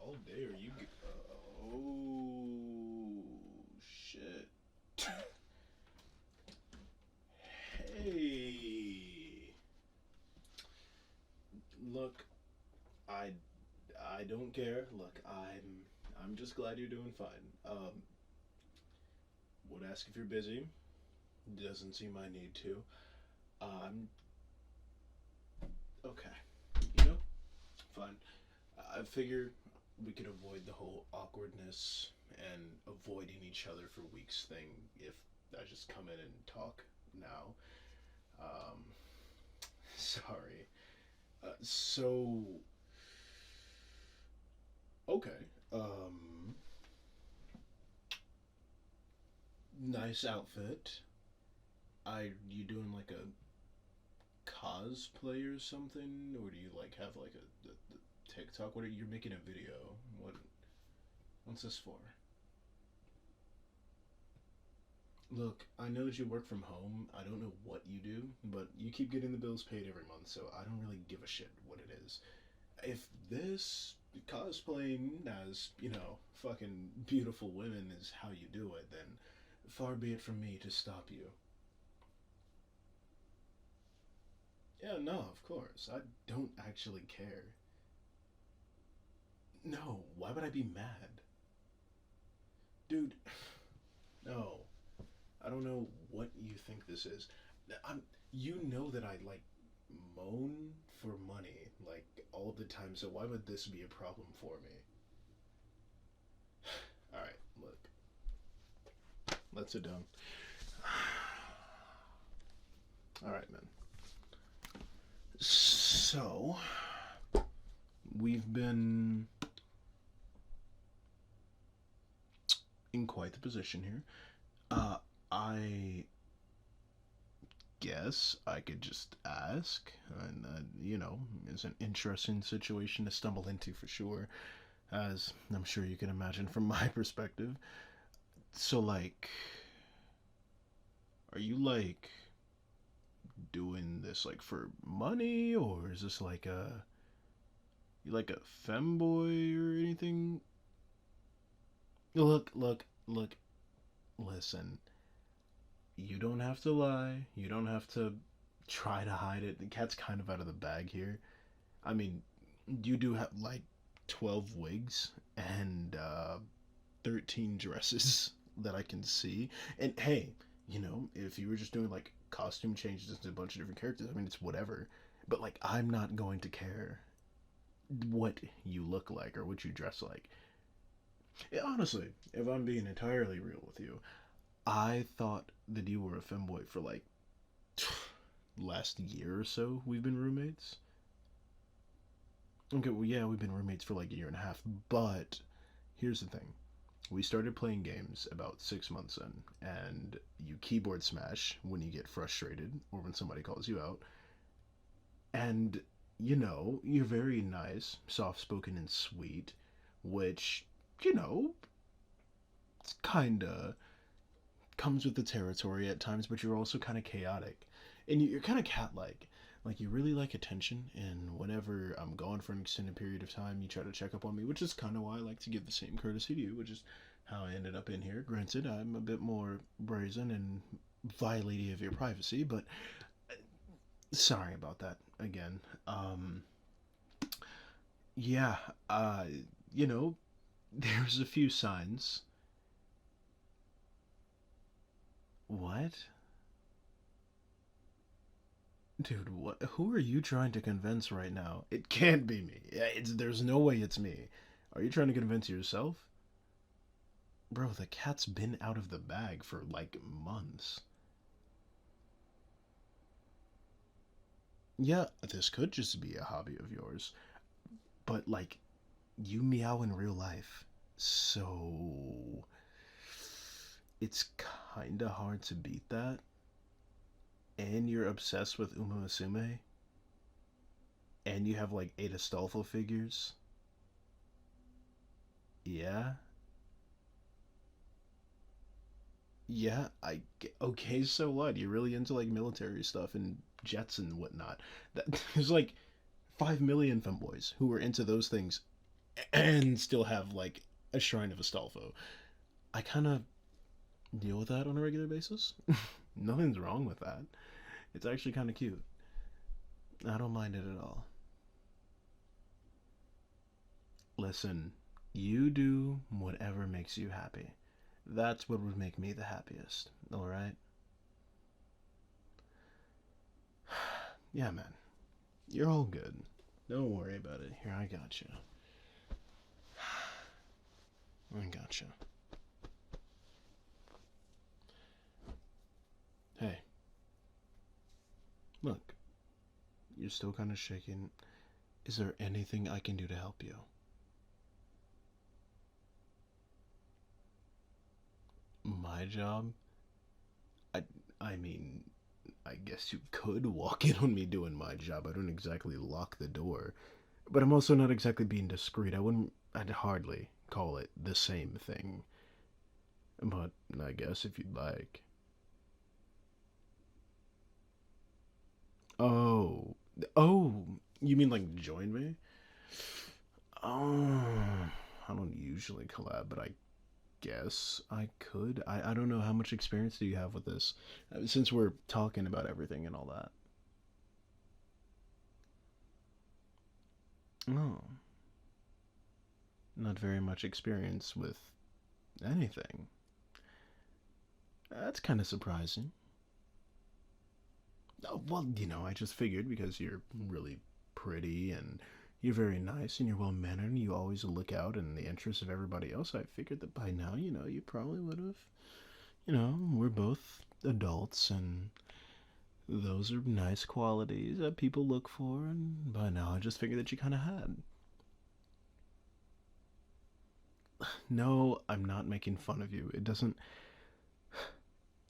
All day, or you? Oh shit! Hey, look, I I don't care. Look, I'm just glad you're doing fine. Would ask if you're busy. Doesn't seem I need to. I'm okay. You know, fine. I figure we could avoid the whole awkwardness and avoiding each other for weeks thing if I just come in and talk now. Um, sorry. So okay. Nice outfit. You doing like a cosplay or something, or do you like have like the TikTok? What are you making a video? What what's this for? Look, I know that you work from home. I don't know what you do, but you keep getting the bills paid every month, so I don't really give a shit what it is. If this cosplaying as, fucking beautiful women is how you do it, then far be it from me to stop you. Yeah, no, of course. I don't actually care. No, why would I be mad? Dude, no. I don't know what you think this is. I'm you know that I like moan for money like all the time, so why would this be a problem for me? All right, look. Let's sit down. All right, man. So, we've been in quite the position here. I guess I could just ask, and it's an interesting situation to stumble into for sure, as I'm sure you can imagine from my perspective. So, like, are you like doing this like for money, or is this like you like a femboy or anything? Look, listen. You don't have to lie. You don't have to try to hide it. The cat's kind of out of the bag here. I mean, you do have like 12 wigs and 13 dresses that I can see. And hey, if you were just doing like costume changes into a bunch of different characters, I mean, it's whatever. But like, I'm not going to care what you look like or what you dress like. Yeah, honestly, if I'm being entirely real with you, I thought that you were a femboy for like last year or so. We've been roommates. Okay, well, yeah, we've been roommates for like a year and a half. But here's the thing: we started playing games about 6 months in, and you keyboard smash when you get frustrated or when somebody calls you out. And you're very nice, soft spoken, and sweet, which you know, it's kinda comes with the territory at times, but you're also kind of chaotic. And you're kind of cat like. Like, you really like attention, and whenever I'm gone for an extended period of time, you try to check up on me, which is kind of why I like to give the same courtesy to you, which is how I ended up in here. Granted, I'm a bit more brazen and violating of your privacy, but sorry about that again. Yeah, uh, you know, there's a few signs. What? Dude, what? Who are you trying to convince right now? It can't be me. There's no way it's me. Are you trying to convince yourself? Bro, the cat's been out of the bag for like months. Yeah, this could just be a hobby of yours, but like, you meow in real life. So it's kinda hard to beat that. And you're obsessed with Uma Musume, and you have like 8 Astolfo figures. Yeah, yeah. Okay. So what? You're really into like military stuff and jets and whatnot. That there's like 5 million femboys who are into those things and still have like a shrine of Astolfo. I kind of deal with that on a regular basis. Nothing's wrong with that. It's actually kind of cute. I don't mind it at all. Listen, you do whatever makes you happy. That's what would make me the happiest, alright? Yeah, man. You're all good. Don't worry about it. Here, I got you. I got you. Hey, look. You're still kind of shaking. Is there anything I can do to help you? My job? I, I mean, I guess you could walk in on me doing my job. I don't exactly lock the door. But I'm also not exactly being discreet. I'd hardly call it the same thing. But I guess if you'd like. Oh. Oh, you mean like join me? Oh, I don't usually collab, but I guess I could. I don't know how much experience do you have with this, since we're talking about everything and all that. Oh, not very much experience with anything. That's kind of surprising. Oh, well, I just figured because you're really pretty and you're very nice and you're well mannered and you always look out in the interest of everybody else. I figured that by now, you probably would have. We're both adults and those are nice qualities that people look for, and by now I just figured that you kind of had. No, I'm not making fun of you. It doesn't.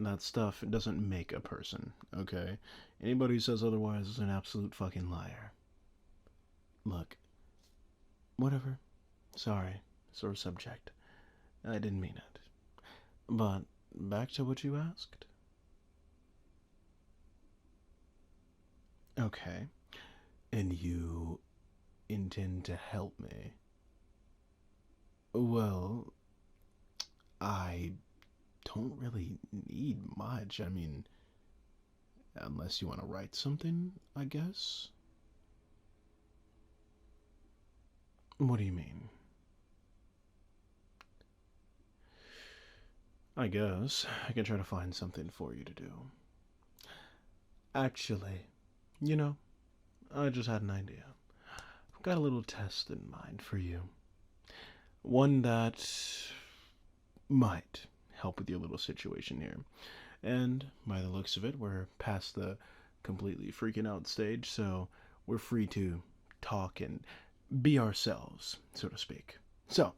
That stuff, it doesn't make a person, okay? Anybody who says otherwise is an absolute fucking liar. Look, whatever. Sorry, sore subject. I didn't mean it. But back to what you asked. Okay. And you intend to help me? Well, I don't really need much. I mean, unless you want to write something, I guess. What do you mean? I guess I can try to find something for you to do. Actually, you know, I just had an idea. I've got a little test in mind for you. One that might help with your little situation here. And by the looks of it, we're past the completely freaking out stage, so we're free to talk and be ourselves, so to speak. So,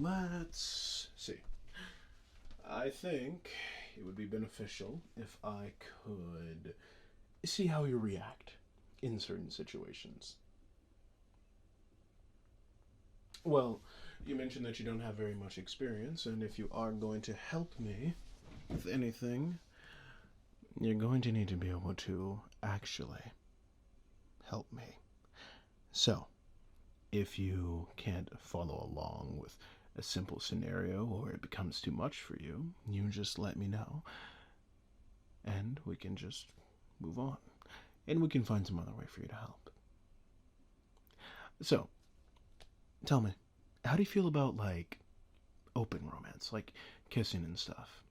let's see. I think it would be beneficial if I could see how you react in certain situations. Well, you mentioned that you don't have very much experience, and if you are going to help me with anything, you're going to need to be able to actually help me. So, if you can't follow along with a simple scenario or it becomes too much for you, you just let me know and we can just move on. And we can find some other way for you to help. So, tell me, how do you feel about like open romance, like kissing and stuff?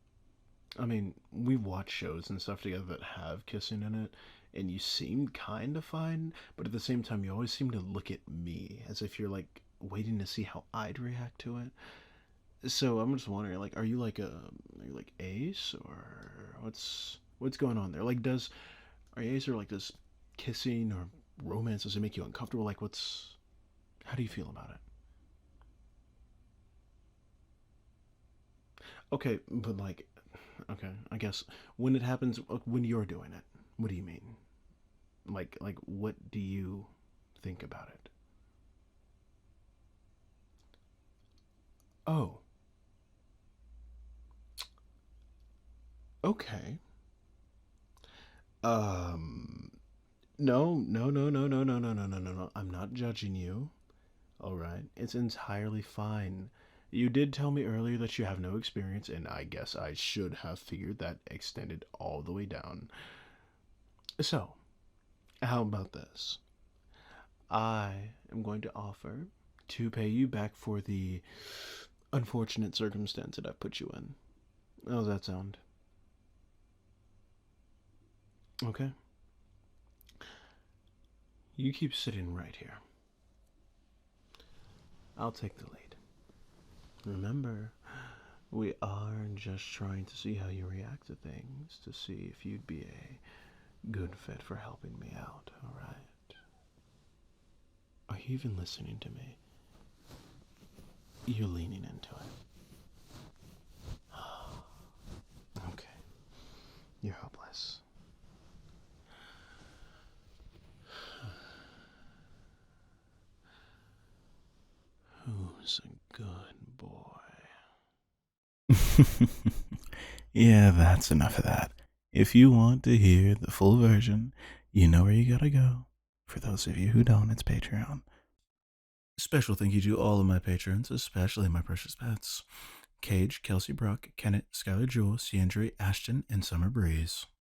I mean, we watch shows and stuff together that have kissing in it, and you seem kind of fine, but at the same time, you always seem to look at me as if you're like waiting to see how I'd react to it. So I'm just wondering, like, are you like ace or what's going on there? Like, are you ace or like does kissing or romance does it make you uncomfortable? Like, how do you feel about it? Okay, but like, okay, I guess when it happens, when you're doing it, what do you mean? Like, what do you think about it? Oh, okay. Um, no, no, no, no, no, no, no, no, no, no, no. I'm not judging you. All right, it's entirely fine. You did tell me earlier that you have no experience, and I guess I should have figured that extended all the way down. So, how about this? I am going to offer to pay you back for the unfortunate circumstance that I put you in. How's that sound? Okay. You keep sitting right here. I'll take the lead. Remember, we are just trying to see how you react to things, to see if you'd be a good fit for helping me out, alright? Are you even listening to me? You're leaning into it. Okay. You're helpless. Who's a good boy? Yeah, that's enough of that. If you want to hear the full version, you know where you gotta go. For those of you who don't, it's Patreon. Special thank you to all of my patrons, especially my precious pets Cage, Kelsey Brock, Kenneth, Skylar Jewel, Ciandre, Ashton, and Summer Breeze.